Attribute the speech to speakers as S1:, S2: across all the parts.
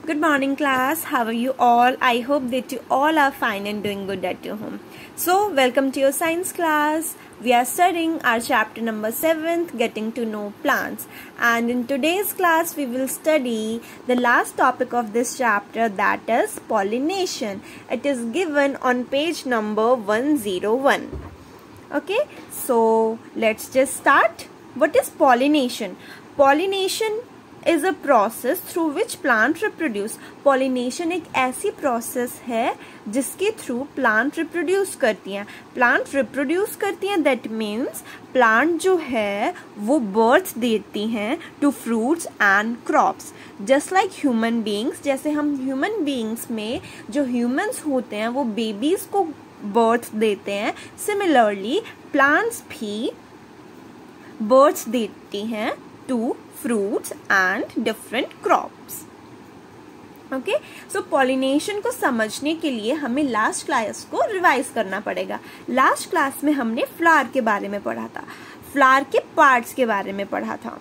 S1: Good morning class, how are you all? I hope that you all are fine and doing good at your home. So welcome to your science class. We are studying our chapter number 7th, getting to know plants. And in today's class we will study the last topic of this chapter, that is pollination. It is given on page number 101. Okay, so let's just start. What is pollination? Pollination is a process through which plant reproduce. Pollination एक ऐसी process है जिसके through plant reproduce करती हैं. Plant reproduce करती हैं, that means plant जो है वो बर्थ देती हैं to fruits and crops. Just like human beings, जैसे हम ह्यूमन बींग्स में जो ह्यूमंस होते हैं वो बेबीज को बर्थ देते हैं, सिमिलरली प्लांट्स भी बर्थ देती हैं to fruits and different crops. Okay, so pollination को समझने के लिए हमें लास्ट क्लास को रिवाइज करना पड़ेगा. लास्ट क्लास में हमने फ्लावर के बारे में पढ़ा था, फ्लावर के पार्ट्स के बारे में पढ़ा था.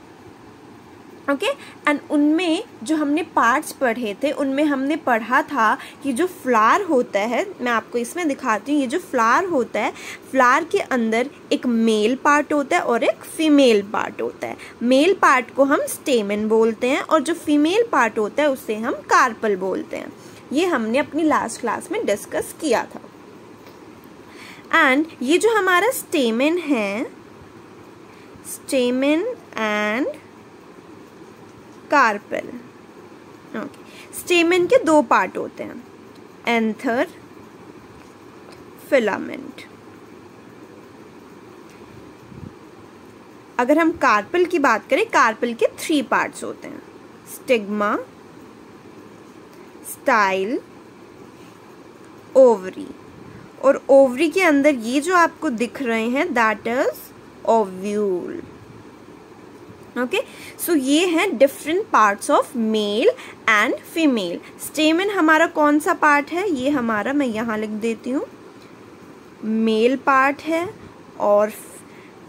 S1: ओके, एंड उनमें जो हमने पार्ट्स पढ़े थे उनमें हमने पढ़ा था कि जो फ्लावर होता है, मैं आपको इसमें दिखाती हूँ, ये जो फ्लावर होता है, फ्लावर के अंदर एक मेल पार्ट होता है और एक फीमेल पार्ट होता है. मेल पार्ट को हम स्टेमन बोलते हैं और जो फीमेल पार्ट होता है उसे हम कार्पल बोलते हैं. ये हमने अपनी लास्ट क्लास में डिस्कस किया था. एंड ये जो हमारा स्टेमन है, stamen and carpel. Okay, stamen के दो पार्ट होते हैं, एंथर, फिलामेंट. अगर हम कार्पल की बात करें, कार्पल के 3 पार्ट्स होते हैं, स्टिग्मा, स्टाइल, ओवरी. और ओवरी के अंदर ये जो आपको दिख रहे हैं, दैट इज ओव्यूल. ओके, सो ये हैं different parts of male and female. स्टेमन हमारा कौन सा पार्ट है? ये हमारा, मैं यहाँ लिख देती हूँ, मेल पार्ट है और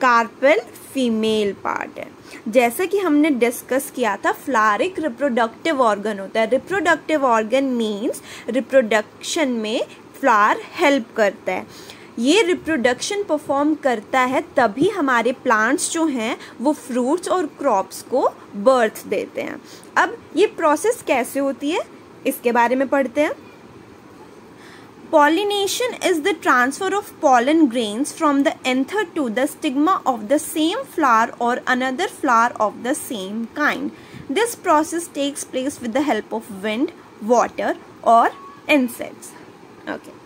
S1: कार्पल फीमेल पार्ट है. जैसा कि हमने डिस्कस किया था, फ्लावर एक रिप्रोडक्टिव ऑर्गन होता है. रिप्रोडक्टिव ऑर्गन मीन्स रिप्रोडक्शन में फ्लावर हेल्प करता है. ये रिप्रोडक्शन परफॉर्म करता है तभी हमारे प्लांट्स जो हैं वो फ्रूट्स और क्रॉप्स को बर्थ देते हैं. अब ये प्रोसेस कैसे होती है इसके बारे में पढ़ते हैं. Pollination is the transfer of pollen grains from the anther to the stigma of the same flower or another flower of the same kind. This process takes place with the help of wind, water or insects. Okay.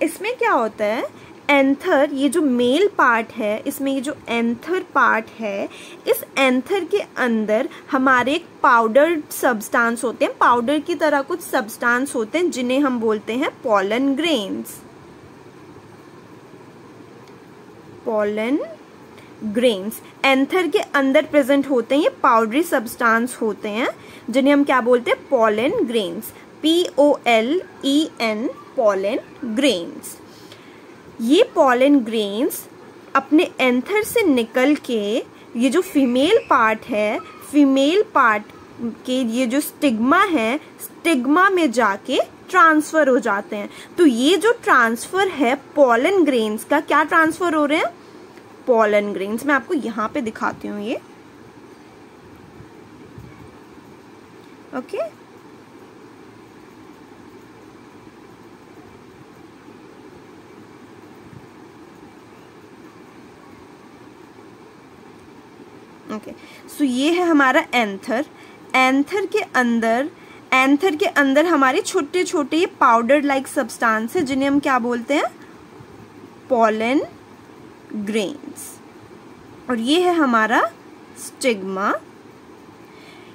S1: इसमें क्या होता है, anther, ये जो male part है, इसमें ये जो एंथर पार्ट है, इस एंथर के अंदर हमारे पाउडर सब्सटेंस होते हैं, पाउडर की तरह कुछ सब्सटेंस होते हैं जिन्हें हम बोलते हैं pollen grains. Pollen grains anther के अंदर प्रेजेंट होते हैं. ये पाउडरी सब्सटेंस होते हैं जिन्हें हम क्या बोलते हैं, pollen grains. POLEN, pollen grains. ये पॉलन ग्रेन्स अपने एंथर से निकल के ये जो फीमेल पार्ट है, फीमेल पार्ट के ये जो स्टिग्मा है, स्टिग्मा में जाके ट्रांसफर हो जाते हैं. तो ये जो ट्रांसफर है पॉलन ग्रेन्स का, क्या ट्रांसफर हो रहे हैं, पॉलन ग्रेन्स. मैं आपको यहाँ पे दिखाती हूँ ये. ओके, ओके, सो ये है हमारा एंथर. एंथर के अंदर हमारे छोटे छोटे पाउडर लाइक सब्सटेंस है जिन्हें हम क्या बोलते हैं, पॉलन ग्रेन्स. और ये है हमारा स्टिग्मा.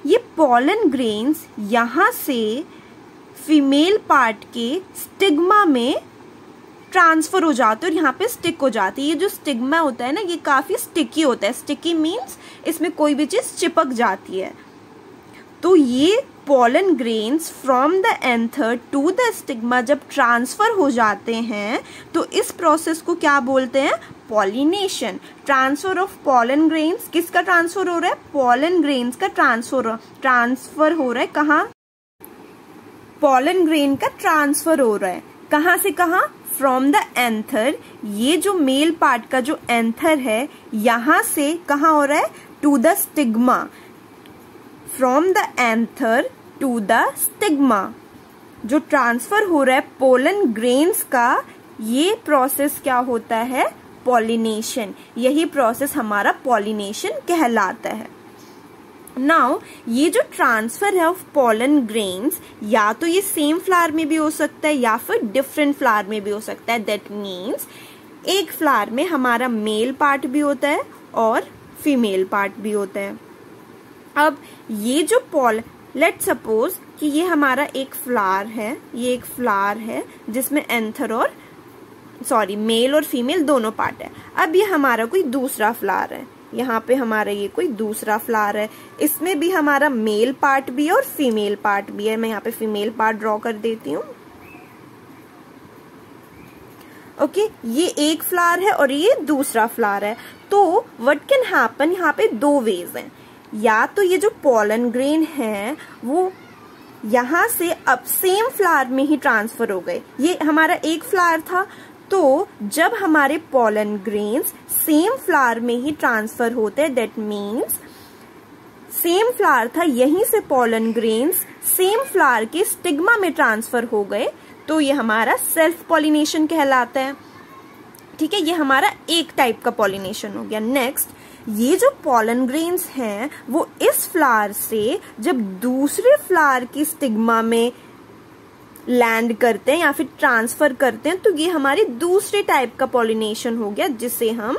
S1: ये पॉलन ग्रेन्स यहाँ से फीमेल पार्ट के स्टिग्मा में ट्रांसफर हो जाते हैं और यहाँ पे स्टिक हो जाती है. ये जो स्टिग्मा होता है ना, ये काफी स्टिकी होता है. स्टिकी मीन्स इसमें कोई भी चीज चिपक जाती है. तो ये pollen grains from the anther to the stigma जब ट्रांसफर हो जाते हैं तो इस प्रोसेस को क्या बोलते हैं, pollination. Transfer of pollen grains, किसका ट्रांसफर हो रहा है, पॉलन ग्रेन्स का ट्रांसफर हो रहा है. कहाँ, पॉलन ग्रेन का ट्रांसफर हो रहा है। कहाँ से कहाँ? फ्रॉम द एंथर, ये जो मेल पार्ट का जो एंथर है यहां से कहाँ हो रहा है? To the stigma. From the anther to the stigma जो ट्रांसफर हो रहा है पोलन ग्रेन्स का, ये प्रोसेस क्या होता है? पॉलिनेशन। यही प्रोसेस हमारा पॉलिनेशन कहलाता है। नाउ ये जो ट्रांसफर है ऑफ पोलन ग्रेन्स, या तो ये सेम फ्लावर में भी हो सकता है या फिर डिफरेंट फ्लावर में भी हो सकता है। दैट मीन्स एक फ्लावर में हमारा मेल पार्ट भी होता है और फीमेल पार्ट भी होता है। अब ये जो लेट्स सपोज कि ये हमारा एक फ्लावर है, ये एक फ्लावर है जिसमें एंथर और मेल और फीमेल दोनों पार्ट है। अब ये हमारा कोई दूसरा फ्लावर है, यहाँ पे हमारा ये कोई दूसरा फ्लावर है, इसमें भी हमारा मेल पार्ट भी है और फीमेल पार्ट भी है। मैं यहाँ पे फीमेल पार्ट ड्रॉ कर देती हूँ। ओके, ये एक फ्लावर है और ये दूसरा फ्लावर है। तो व्हाट कैन हैपन, यहाँ पे दो वेज हैं। या तो ये जो पोलन ग्रेन है वो यहाँ से अब सेम फ्लावर में ही ट्रांसफर हो गए। ये हमारा एक फ्लावर था, तो जब हमारे पोलन ग्रेन्स सेम फ्लावर में ही ट्रांसफर होते हैं, दैट मीन्स सेम फ्लावर था, यहीं से पोलन ग्रेन्स सेम फ्लावर के स्टिग्मा में ट्रांसफर हो गए, तो ये हमारा सेल्फ पॉलिनेशन कहलाता है। ठीक है, ये हमारा एक टाइप का पॉलिनेशन हो गया। नेक्स्ट, ये जो पोलन ग्रेन्स हैं वो इस फ्लावर से जब दूसरे फ्लावर की स्टिग्मा में लैंड करते हैं या फिर ट्रांसफर करते हैं, तो ये हमारी दूसरे टाइप का पॉलिनेशन हो गया जिसे हम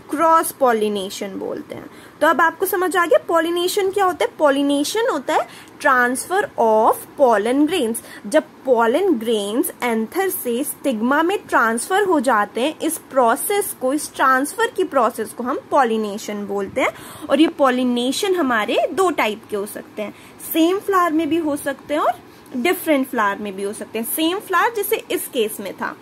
S1: क्रॉस पॉलिनेशन बोलते हैं। तो अब आपको समझ आ गया पॉलिनेशन क्या होता है? पॉलिनेशन होता है ट्रांसफर ऑफ पोलन ग्रेन्स। जब पोलन ग्रेन्स एंथर से स्टिग्मा में ट्रांसफर हो जाते हैं, इस प्रोसेस को, इस ट्रांसफर की प्रोसेस को हम पॉलिनेशन बोलते हैं। और ये पॉलिनेशन हमारे दो टाइप के हो सकते हैं, सेम फ्लावर में भी हो सकते हैं और डिफरेंट फ्लावर में भी हो सकते हैं। सेम फ्लावर जैसे इस केस में था,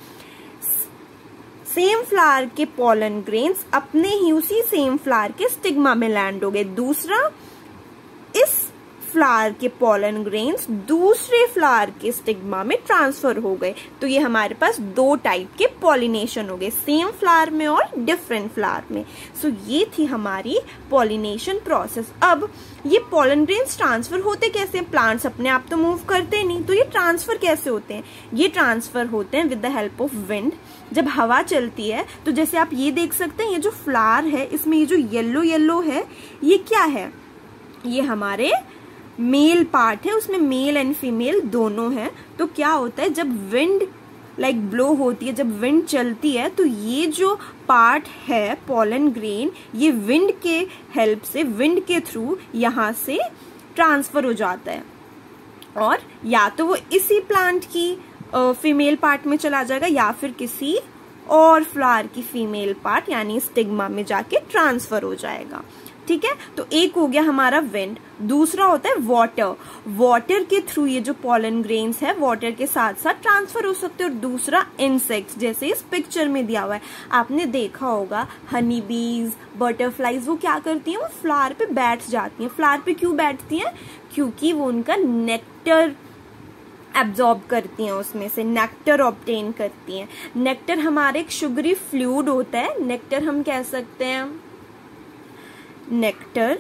S1: सेम फ्लावर के पोलन ग्रेन्स अपने ही उसी सेम फ्लावर के स्टिग्मा में लैंड हो गए। दूसरा, इस फ्लावर के पोलन ग्रेन्स दूसरे फ्लावर के स्टिग्मा में ट्रांसफर हो गए। तो ये हमारे पास दो टाइप के पॉलिनेशन हो गए, सेम फ्लावर में और डिफरेंट फ्लावर में। सो ये थी हमारी पॉलिनेशन प्रोसेस। अब ये पोलन ग्रेन्स ट्रांसफर होते कैसे? प्लांट्स अपने आप तो मूव करते नहीं, तो ये ट्रांसफर कैसे होते हैं? ये ट्रांसफर होते हैं with the help of wind. जब हवा चलती है तो जैसे आप ये देख सकते हैं, ये जो फ्लावर है इसमें ये जो येलो येलो है, ये क्या है? ये हमारे मेल पार्ट है, उसमें मेल एंड फीमेल दोनों है। तो क्या होता है, जब विंड ब्लो होती है, जब विंड चलती है, तो ये जो पार्ट है पोलन ग्रेन, ये विंड के हेल्प से, विंड के थ्रू यहाँ से ट्रांसफर हो जाता है। और या तो वो इसी प्लांट की फीमेल पार्ट में चला जाएगा या फिर किसी और फ्लावर की फीमेल पार्ट यानी स्टिग्मा में जाके ट्रांसफर हो जाएगा। ठीक है, तो एक हो गया हमारा विंड। दूसरा होता है वाटर। वाटर के थ्रू ये जो पोलन ग्रेन्स है वाटर के साथ साथ ट्रांसफर हो सकते हैं। और दूसरा इंसेक्ट्स, जैसे इस पिक्चर में दिया हुआ है, आपने देखा होगा हनी बीज, बटरफ्लाईज, वो क्या करती हैं? वो फ्लावर पे बैठ जाती हैं। फ्लावर पे क्यों बैठती हैं? क्योंकि वो उनका नेक्टर एब्जॉर्ब करती हैं, उसमें से नेक्टर ऑब्टेन करती हैं। नेक्टर हमारे एक शुगरी फ्लूइड होता है। नेक्टर हम कह सकते हैं, नेक्टर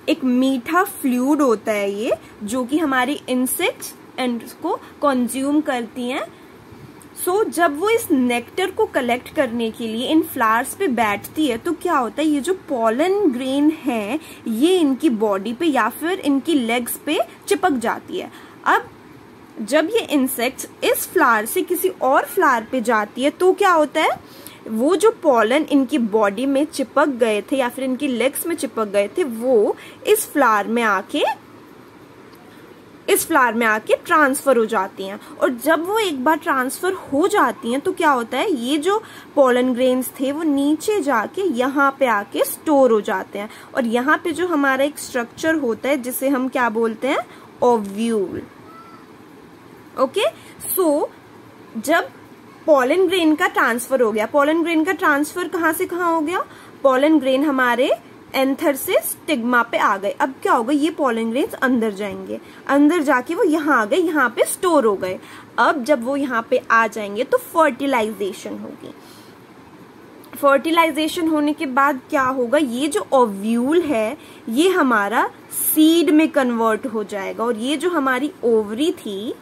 S1: एक मीठा फ्लूइड होता है ये, जो कि हमारी इंसेक्ट्स एंड को कंज्यूम करती हैं। सो जब वो इस नेक्टर को कलेक्ट करने के लिए इन फ्लावर्स पे बैठती है, तो क्या होता है, ये जो पोलन ग्रेन है ये इनकी बॉडी पे या फिर इनकी लेग्स पे चिपक जाती है। अब जब ये इंसेक्ट्स इस फ्लावर से किसी और फ्लावर पे जाती है, तो क्या होता है, वो जो पोलन इनकी बॉडी में चिपक गए थे या फिर इनकी लेग्स में चिपक गए थे, वो इस फ्लावर में आके ट्रांसफर हो जाती हैं। और जब वो एक बार ट्रांसफर हो जाती हैं, तो क्या होता है, ये जो पोलन ग्रेन्स थे वो नीचे जाके यहाँ पे आके स्टोर हो जाते हैं। और यहाँ पे जो हमारा एक स्ट्रक्चर होता है जिसे हम क्या बोलते हैं, ओव्यूल। ओके, सो जब पोलन ग्रेन का ट्रांसफर हो गया, पोलन ग्रेन का ट्रांसफर कहाँ से कहाँ हो गया? पोलन ग्रेन हमारे एंथर से स्टिग्मा पे आ गए। अब क्या होगा, ये पॉलन ग्रेन्स अंदर जाएंगे, अंदर जाके वो यहाँ आ गए, यहाँ पे स्टोर हो गए। अब जब वो यहाँ पे आ जाएंगे तो फर्टिलाइजेशन होगी। फर्टिलाइजेशन होने के बाद क्या होगा, ये जो ओव्यूल है ये हमारा सीड में कन्वर्ट हो जाएगा, और ये जो हमारी ओवरी थी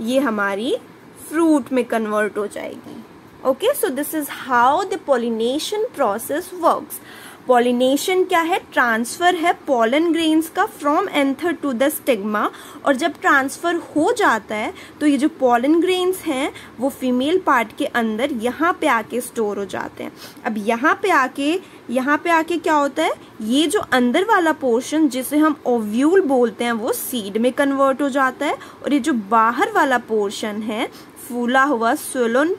S1: ये हमारी फ्रूट में कन्वर्ट हो जाएगी। Okay, so this is how the pollination process works. Pollination क्या है, ट्रांसफर है पॉलन ग्रेन्स का from anther to the stigma, और जब ट्रांसफर हो जाता है तो ये जो पॉलन ग्रेन्स हैं वो फीमेल पार्ट के अंदर यहाँ पे आके स्टोर हो जाते हैं। अब यहाँ पे आके क्या होता है, ये जो अंदर वाला पोर्शन जिसे हम ओव्यूल बोलते हैं वो सीड में कन्वर्ट हो जाता है, और ये जो बाहर वाला पोर्शन है फूला हुआ स्वोलन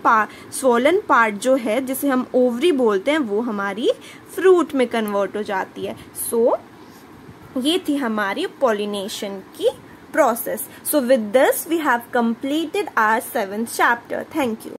S1: पार्ट जो है जिसे हम ओवरी बोलते हैं वो हमारी फ्रूट में कन्वर्ट हो जाती है। सो ये थी हमारी पॉलिनेशन की process. So with this we have completed our 7th chapter. Thank you.